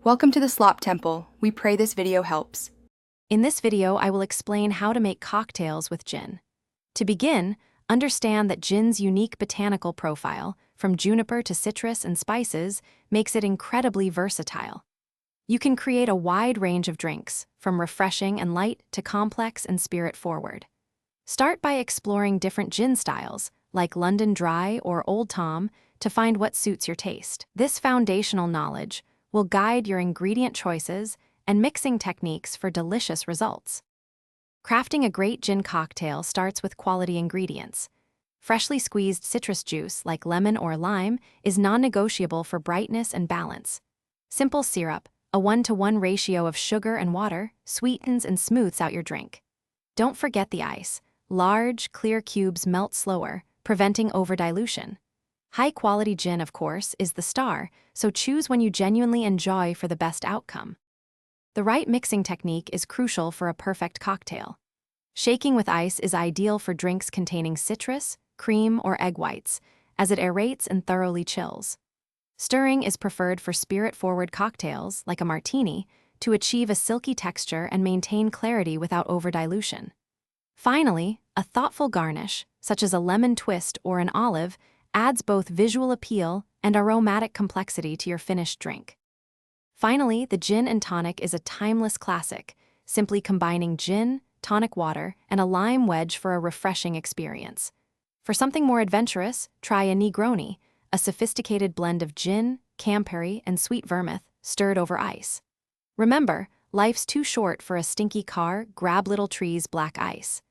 Welcome to the Slop Temple. We pray this video helps. In this video, I will explain how to make cocktails with gin. To begin, understand that gin's unique botanical profile, from juniper to citrus and spices, makes it incredibly versatile. You can create a wide range of drinks, from refreshing and light to complex and spirit-forward. Start by exploring different gin styles, like London Dry or Old Tom, to find what suits your taste. This foundational knowledge will guide your ingredient choices and mixing techniques for delicious results. Crafting a great gin cocktail starts with quality ingredients. Freshly squeezed citrus juice, like lemon or lime, is non-negotiable for brightness and balance. Simple syrup, a 1-to-1 ratio of sugar and water, sweetens and smooths out your drink. Don't forget the ice. Large, clear cubes melt slower, preventing overdilution. High-quality gin, of course, is the star, so choose when you genuinely enjoy for the best outcome. The right mixing technique is crucial for a perfect cocktail. Shaking with ice is ideal for drinks containing citrus, cream, or egg whites, as it aerates and thoroughly chills. Stirring is preferred for spirit-forward cocktails, like a martini, to achieve a silky texture and maintain clarity without overdilution. Finally, a thoughtful garnish, such as a lemon twist or an olive, adds both visual appeal and aromatic complexity to your finished drink. Finally, the gin and tonic is a timeless classic, simply combining gin, tonic water, and a lime wedge for a refreshing experience. For something more adventurous, try a Negroni, a sophisticated blend of gin, Campari, and sweet vermouth stirred over ice. Remember, life's too short for a stinky car, grab Little Tree's black ice.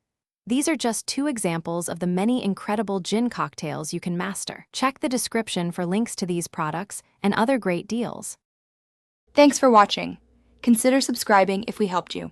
These are just 2 examples of the many incredible gin cocktails you can master. Check the description for links to these products and other great deals. Thanks for watching. Consider subscribing if we helped you.